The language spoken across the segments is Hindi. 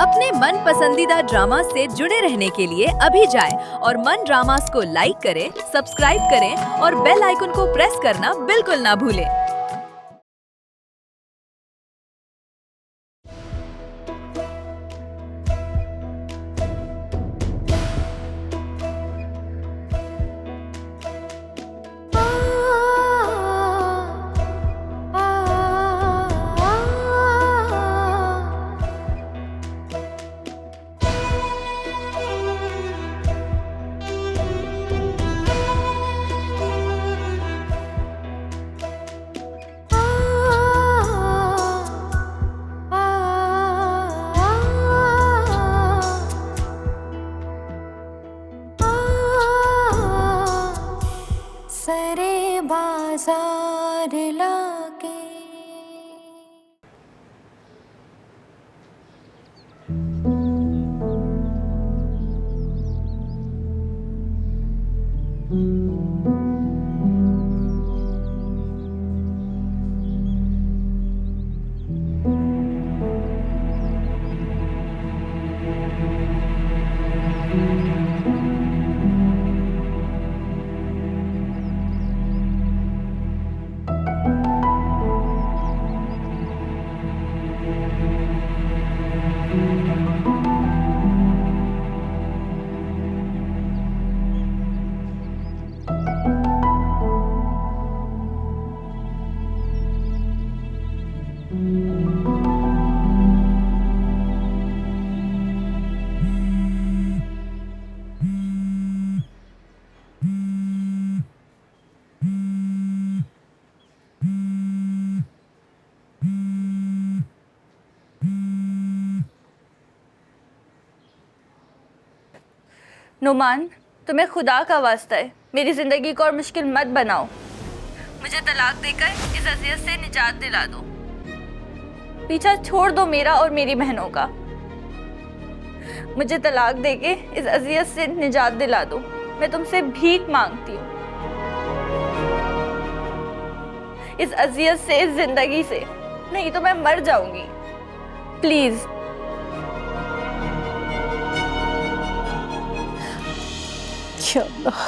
अपने मन पसंदीदा ड्रामा से जुड़े रहने के लिए अभी जाएं और मन ड्रामास को लाइक करें, सब्सक्राइब करें और बेल आइकन को प्रेस करना बिल्कुल ना भूलें। सरे बाजार लाके नुमान, तुम्हें खुदा का वास्ता है, मेरी जिंदगी को और मुश्किल मत बनाओ। मुझे तलाक देकर इस अजियत से निजात दिला दो। पीछा छोड़ दो मेरा और मेरी बहनों का। मुझे तलाक देके इस अजियत से निजात दिला दो। मैं तुमसे भीख मांगती हूँ, इस अजियत से, इस जिंदगी से, नहीं तो मैं मर जाऊंगी। प्लीज। या अल्लाह।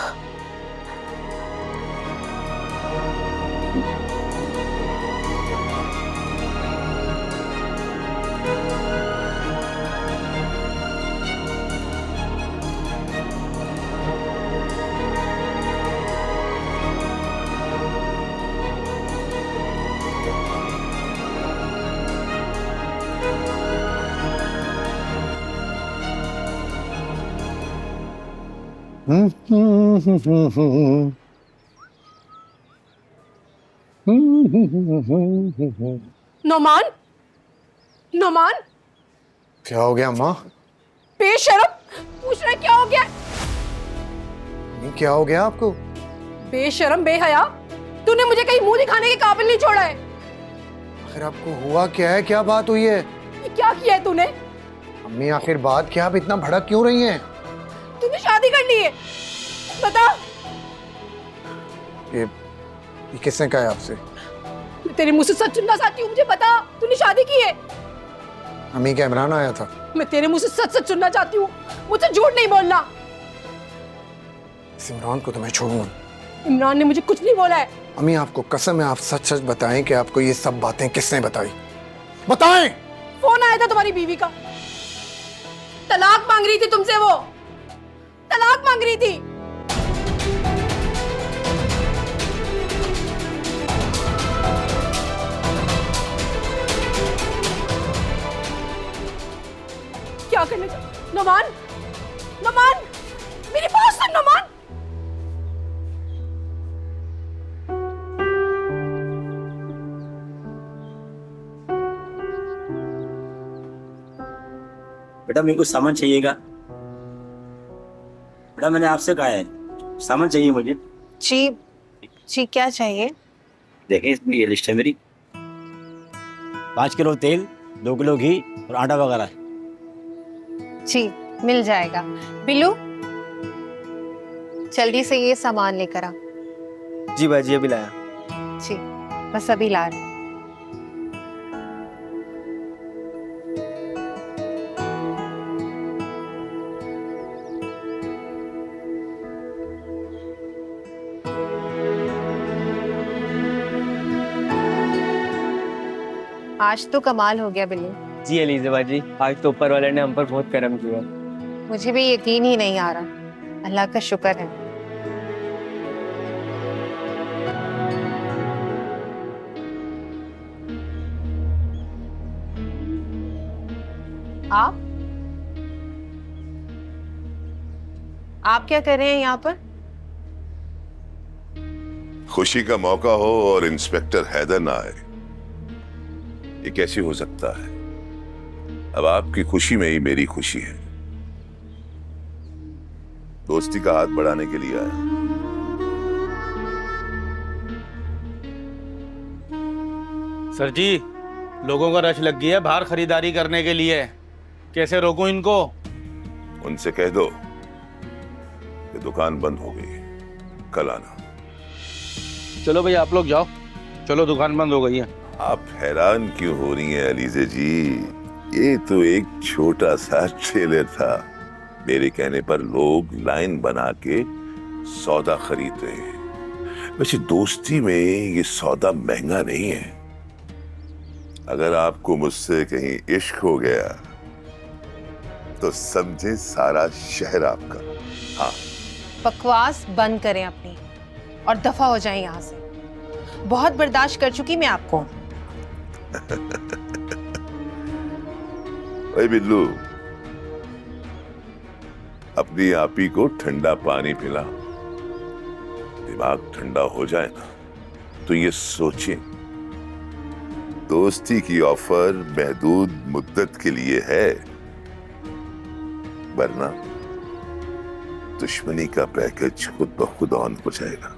नोमान, नोमान, क्या हो गया अम्मा? बेशरम, पूछ रहा है क्या हो गया? नहीं, क्या हो गया आपको? बेशरम, बेहया, तूने मुझे कहीं मुंह दिखाने के काबिल नहीं छोड़ा है। आखिर आपको हुआ क्या है? क्या बात हुई है? ये क्या किया है तूने? अम्मी आखिर बात क्या? आप इतना भड़क क्यों रही हैं? तूने शादी कर ली है, बता। ये किसने कहा है आपसे? मैं तेरे मुंह से सच सुनना चाहती हूँ, मुझे बता, तूने शादी की है? अम्मी का इमरान आया था। मैं तेरे मुंह से सच सच सुनना चाहती हूँ, मुझसे झूठ नहीं बोलना। इस इमरान को तो मैं छोड़ूंगा। इमरान ने मुझे कुछ नहीं बोला है। अम्मी आपको कसम है, आप सच सच बताएं कि आपको ये सब बातें किसने बताई? बताएं। फोन आया था तुम्हारी बीवी का, तलाक मांग रही थी तुमसे, वो तलाक मांग रही थी। क्या करने का? नोमान, नोमान, मेरी बात सुन नोमान। बेटा मेरे को सामान चाहिएगा। बेटा मैंने आपसे कहा है सामान चाहिए मुझे। जी जी, क्या चाहिए? देखें इसमें ये लिस्ट है मेरी। 5 किलो तेल, 2 किलो घी और आटा वगैरह। जी मिल जाएगा। बिल्लू जल्दी से ये सामान लेकर आ। जी बाजी अभी लाया। जी बस अभी ला रहे। आज तो कमाल हो गया बिल्लू। जी एलिजा जी, आज तो ऊपर वाले ने हम पर बहुत करम किया। मुझे भी यकीन ही नहीं आ रहा। अल्लाह का शुक्र है। आप क्या कर रहे हैं यहाँ पर? खुशी का मौका हो और इंस्पेक्टर हैदर ना आए, ये कैसे हो सकता है? अब आपकी खुशी में ही मेरी खुशी है। दोस्ती का हाथ बढ़ाने के लिए आया। सर जी, लोगों का रश लग गया है बाहर खरीदारी करने के लिए। कैसे रोकूं इनको? उनसे कह दो कि दुकान बंद हो गई, कल आना। चलो भैया आप लोग जाओ, चलो दुकान बंद हो गई है। आप हैरान क्यों हो रही हैं अलीजे जी? ये तो एक छोटा सा ट्रेलर था। मेरे कहने पर लोग लाइन बना के सौदा खरीद रहे हैं। वैसे दोस्ती में ये सौदा महंगा नहीं है। अगर आपको मुझसे कहीं इश्क हो गया तो समझे सारा शहर आपका। हाँ, बकवास बंद करें अपनी और दफा हो जाएं यहाँ से। बहुत बर्दाश्त कर चुकी मैं आपको। ओए बिल्लू, अपनी आपी को ठंडा पानी पिला। दिमाग ठंडा हो जाए ना तो ये सोचे, दोस्ती की ऑफर महदूद मुद्दत के लिए है, वरना दुश्मनी का पैकेज खुद ब खुद ऑन हो जाएगा।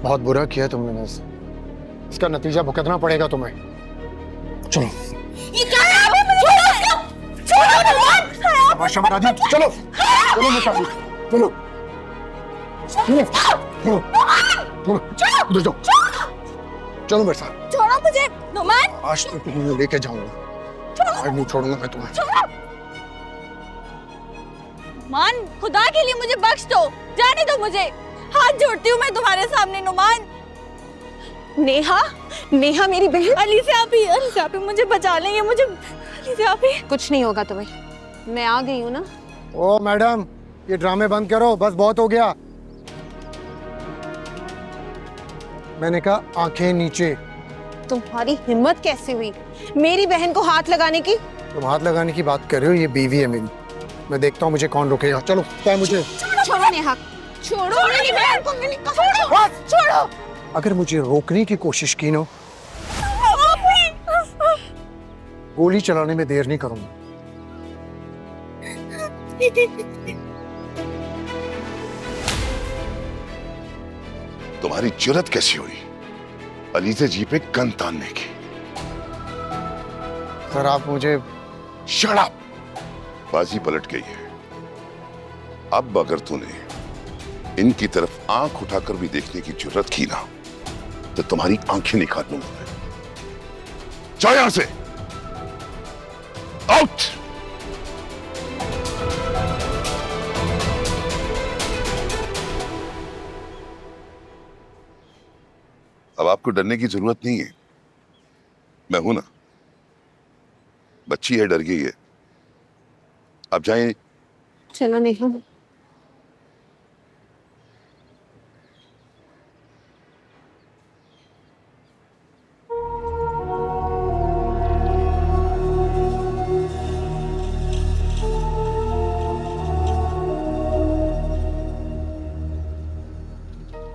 बहुत बुरा किया तुमने मेरे से। इसका नतीजा भुगतना पड़ेगा तुम्हें। चलो। ये क्या है? छोड़ो ना। आशा मराठी, चलो चलो मेरे साथ, चलो चलो चलो उधर जाओ, चलो मेरे साथ। छोड़ो मुझे नुमान। आज तो तुम्हें लेके जाऊंगा, आज नहीं छोड़ूंगा मैं तुम्हें। नुमान, खुदा के लिए मुझे बख्श दो, जाने दो मुझे। हाथ जोड़ती हूँ मैं तुम्हारे सामने नुमान। नेहा, नेहा मेरी बहन। अली से आप ही मुझे बचा लेंगे। मुझे अली से आप ही। कुछ नहीं होगा तुम्हें, मैं आ गई हूँ ना। ओ मैडम, ये ड्रामे बंद करो, बस बहुत हो गया। मैंने कहा आंखें नीचे। तुम्हारी हिम्मत कैसे हुई मेरी बहन को हाथ लगाने की? तुम हाथ लगाने की बात कर रहे हो, ये बीवी है मेरी। मैं देखता हूँ मुझे कौन रोकेगा। चलो क्या मुझे छोड़ो नेहा, छोड़ो मेरी बहन को। छोड़ो, छोड़ो। अगर मुझे रोकने की कोशिश की ना, गोली चलाने में देर नहीं करूंगा। तुम्हारी जुर्रत कैसी हुई अलीजे जी पे गन तानने की? सर आप मुझे। Shut up! बाजी पलट गई है। अब अगर तूने इनकी तरफ आंख उठाकर भी देखने की जुर्रत की ना तो तुम्हारी आंखें निकाल दूंगा मैं। जाओ यहां से, आउट! अब आपको डरने की जरूरत नहीं है, मैं हूं ना। बच्ची है, डर गई है। अब जाएं। चलो नेहा।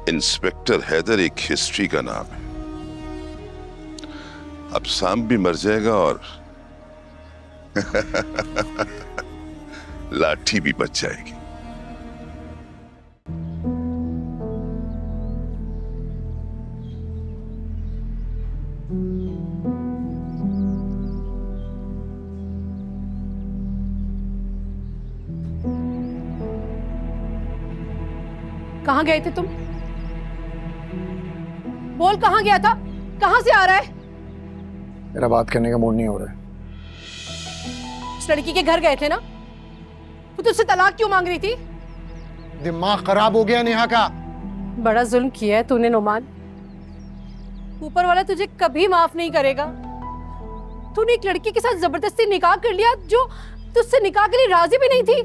इंस्पेक्टर हैदर एक हिस्ट्री का नाम है। अब सांप भी मर जाएगा और लाठी भी बच जाएगी। कहाँ गए थे तुम? बोल, कहाँ गया था? कहाँ से आ रहा है? मेरा बात करने का मूड नहीं हो रहा है। उस लड़की के घर गए थे ना? वो तुझसे तलाक क्यों मांग रही थी? दिमाग खराब हो गया नेहा का। बड़ा जुल्म किया है तूने नोमान। ऊपर वाला तुझे कभी माफ नहीं करेगा। तूने एक लड़की के साथ जबरदस्ती निकाह कर लिया जो तुझसे निकाह के लिए राजी भी नहीं थी।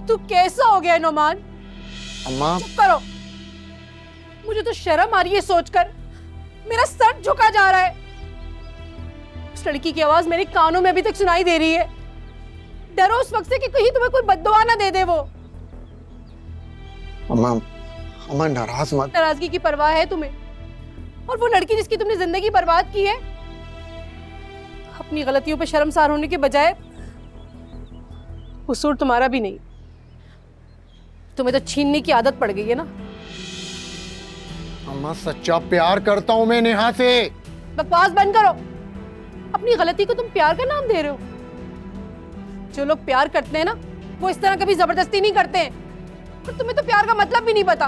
तू कैसा हो गया है नोमान? अम्मा चुप करो। मुझे तो शर्म आ रही है सोचकर। मेरा सर झुका जा रहा है। उस लड़की की आवाज मेरे कानों में अभी तक सुनाई दे रही है। डरो उस वक्त से कि कहीं तुम्हें कोई बद्दुआ ना दे दे वो। अम्मा, अम्मा नाराज मत। नाराजगी की परवाह है तुम्हें? और वो लड़की जिसकी तुमने जिंदगी बर्बाद की है, अपनी गलतियों पे शर्मसार होने के बजाय कसूर तुम्हारा भी नहीं, तुम्हें तो छीनने की आदत पड़ गई है ना। अम्मा सच्चा प्यार करता हूं मैं नेहा से। बकवास बंद करो। अपनी गलती को तुम प्यार का नाम दे रहे हो। जो लोग प्यार करते हैं ना, वो इस तरह कभी जबरदस्ती नहीं करते हैं। और तुम्हें तो प्यार का मतलब भी नहीं पता।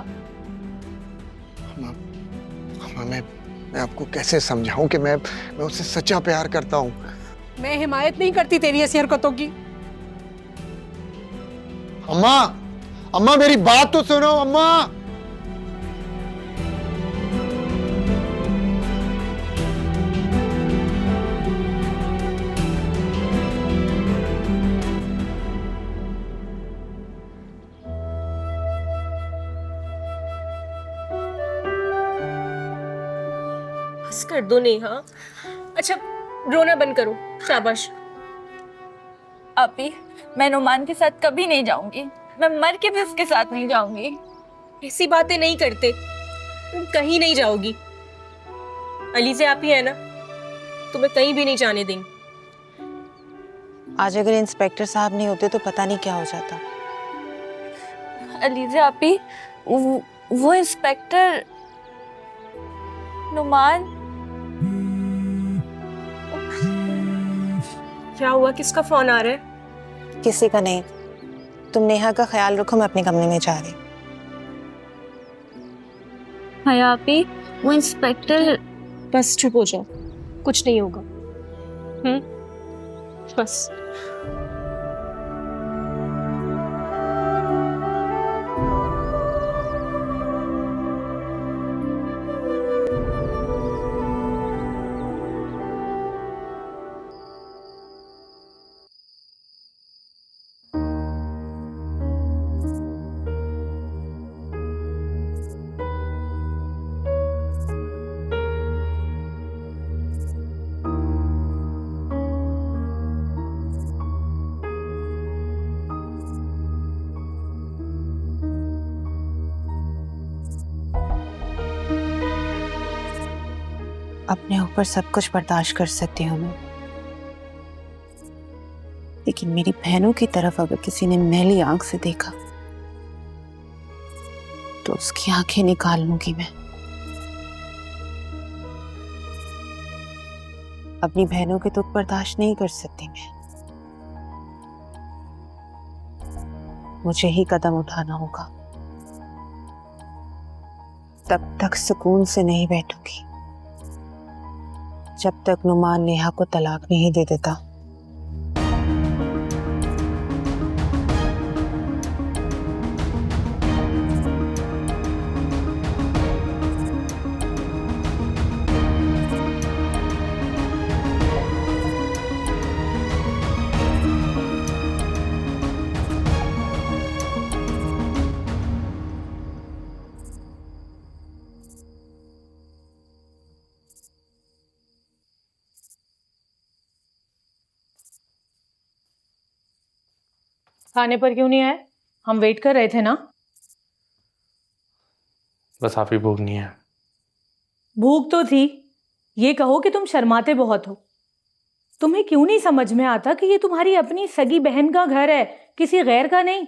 अम्मा, मैं आपको कैसे समझाऊं कि मैं उससे सच्चा प्यार करता हूं। मैं हिमायत नहीं करती तेरी ऐसी हरकतों की। अम्मा, अम्मा मेरी बात तो सुनो अम्मा। बस कर दो नेहा। अच्छा रोना बंद करो, शाबाश। आपी, मैं नुमान के साथ कभी नहीं जाऊंगी। मैं मर के भी उसके साथ नहीं जाऊंगी। ऐसी बातें नहीं करते, तुम कहीं नहीं जाओगी। अलीज़े आप ही है ना, तुम्हें कहीं भी नहीं जाने देंगे। आज अगर इंस्पेक्टर साहब नहीं होते तो पता नहीं क्या हो जाता। अलीज़े आपी, वो इंस्पेक्टर नुमान। क्या हुआ? किसका फोन आ रहा है? किसी का नहीं। तुम नेहा का ख्याल रखो, मैं अपने कमरे में जा रही हूँ। हया आपी, वो इंस्पेक्टर। बस चुप हो जाओ, कुछ नहीं होगा। बस। अपने ऊपर सब कुछ बर्दाश्त कर सकती हूँ मैं, लेकिन मेरी बहनों की तरफ अगर किसी ने मैली आंख से देखा तो उसकी आंखें निकाल लूंगी मैं। अपनी बहनों के दुख बर्दाश्त नहीं कर सकती मैं। मुझे ही कदम उठाना होगा। तब तक सुकून से नहीं बैठूंगी जब तक नुमान नेहा को तलाक नहीं दे देता। खाने पर क्यों नहीं आए? हम वेट कर रहे थे ना। बस आप ही भूख नहीं है। भूख तो थी। ये कहो कि तुम शर्माते बहुत हो। तुम्हें क्यों नहीं समझ में आता कि ये तुम्हारी अपनी सगी बहन का घर है, किसी गैर का नहीं।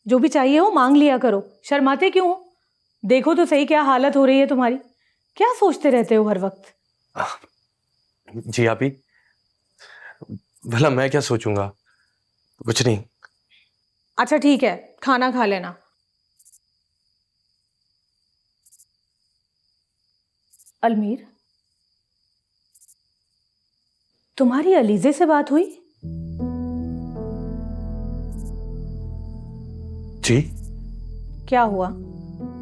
जो भी चाहिए हो मांग लिया करो, शर्माते क्यों हो? देखो तो सही क्या हालत हो रही है तुम्हारी। क्या सोचते रहते हो हर वक्त? जी आपी, भला मैं क्या सोचूंगा, कुछ नहीं। अच्छा ठीक है, खाना खा लेना। अलमीर, तुम्हारी अलीजे से बात हुई? जी? क्या हुआ?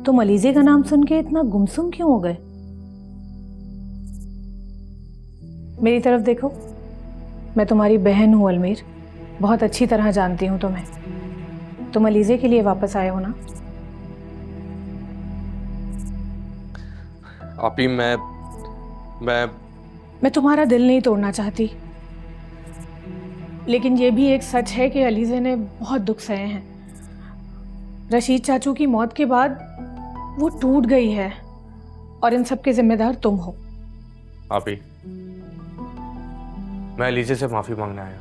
तुम अलीजे का नाम सुन के इतना गुमसुम क्यों हो गए? मेरी तरफ देखो, मैं तुम्हारी बहन हूं अलमीर, बहुत अच्छी तरह जानती हूं तुम्हें। तुम अलीजे के लिए वापस आए हो ना? आपी, मैं तुम्हारा दिल नहीं तोड़ना चाहती, लेकिन ये भी एक सच है कि अलीजे ने बहुत दुख सहे हैं। रशीद चाचू की मौत के बाद वो टूट गई है और इन सब के जिम्मेदार तुम हो। आपी, मैं अलीजे से माफी मांगने आया,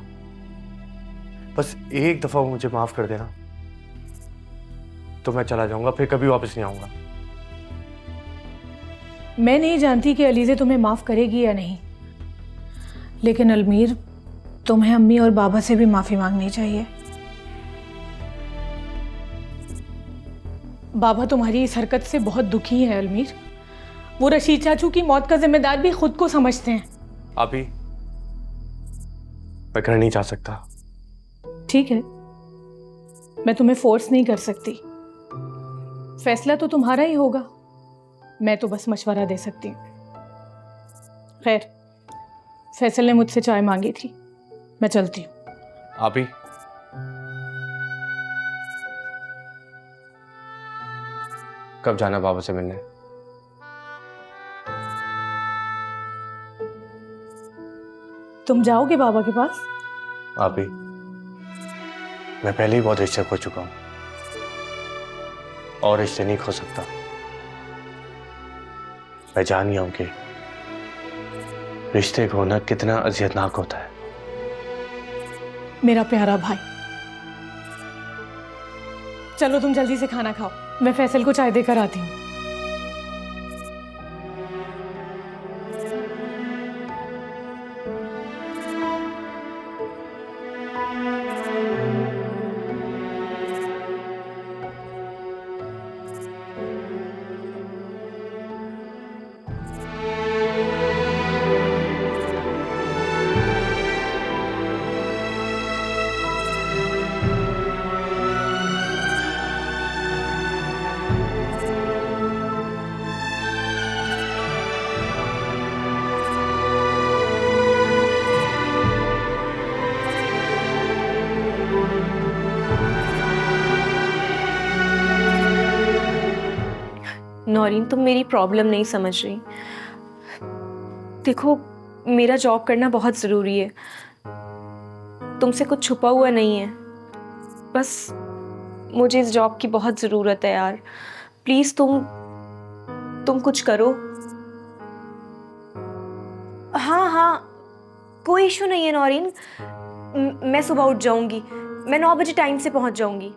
बस एक दफा वो मुझे माफ कर देना तो मैं चला जाऊंगा, फिर कभी वापस नहीं आऊंगा। मैं नहीं जानती कि अलीजे तुम्हें माफ करेगी या नहीं, लेकिन अलमीर, तुम्हें अम्मी और बाबा से भी माफी मांगनी चाहिए। बाबा तुम्हारी इस हरकत से बहुत दुखी है अलमीर। वो रशीद चाचू की मौत का जिम्मेदार भी खुद को समझते हैं। आपी, मैं घर नहीं जा सकता। ठीक है, मैं तुम्हें फोर्स नहीं कर सकती, फैसला तो तुम्हारा ही होगा, मैं तो बस मशवरा दे सकती हूँ। खैर, फैसल ने मुझसे चाय मांगी थी, मैं चलती हूँ। आपी, कब जाना बाबा से मिलने? तुम जाओगे बाबा के पास? आपी, मैं पहले ही बहुत रिश्ते खो चुका हूं और रिश्ते नहीं खो सकता। मैं जान गया हूं कि रिश्ते खोना कितना अजियतनाक होता है। मेरा प्यारा भाई, चलो तुम जल्दी से खाना खाओ, मैं फैसल को चाय देकर आती हूँ। नौरीन, तुम मेरी प्रॉब्लम नहीं समझ रही। देखो, मेरा जॉब करना बहुत ज़रूरी है, तुमसे कुछ छुपा हुआ नहीं है। बस मुझे इस जॉब की बहुत ज़रूरत है यार, प्लीज़ तुम कुछ करो। हाँ हाँ, कोई इशू नहीं है नौरीन, मैं सुबह उठ जाऊंगी, मैं 9 बजे टाइम से पहुंच जाऊंगी।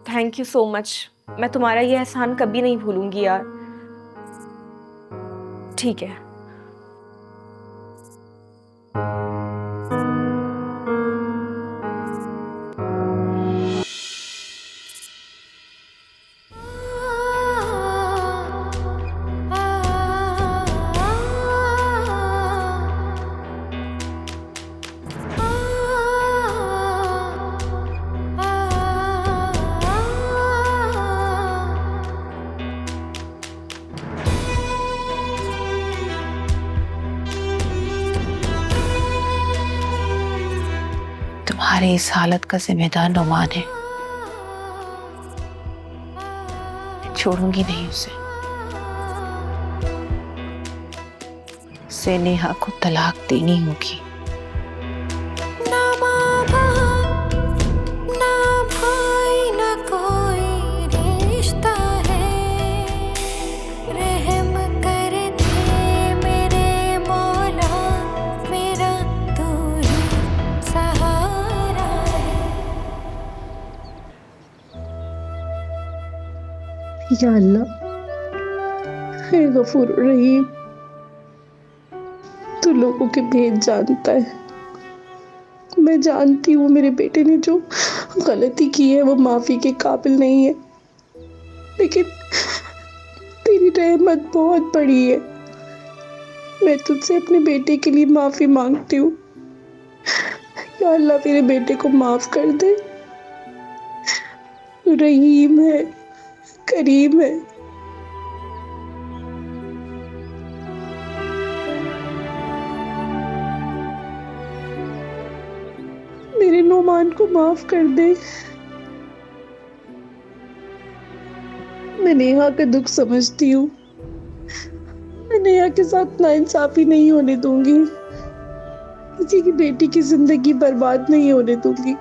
थैंक यू सो मच, मैं तुम्हारा ये एहसान कभी नहीं भूलूंगी यार। ठीक है। तुम्हारी इस हालत का जिम्मेदार नुमान है, छोड़ूंगी नहीं उसे। उसे नेहा को तलाक देनी होगी। ना माँ बाप, ना भाई, ना कोई रिश्ता है, रहम कर दे मेरे मौला, मेरा तू ही सहारा है। या अल्लाह, हे गफूर रहीम, तू लोगों के भेद जानता है। मैं जानती हूँ मेरे बेटे ने जो गलती की है वो माफ़ी के काबिल नहीं है, लेकिन तेरी रहमत बहुत बड़ी है। मैं तुझसे अपने बेटे के लिए माफ़ी मांगती हूँ। या अल्लाह मेरे बेटे को माफ़ कर दे। तू रहीम है, करीम है। मेरे नोमान को माफ कर दे। मैं नेहा का दुख समझती हूँ। मैं नेहा के साथ नाइंसाफी नहीं होने दूंगी। किसी की बेटी की जिंदगी बर्बाद नहीं होने दूंगी।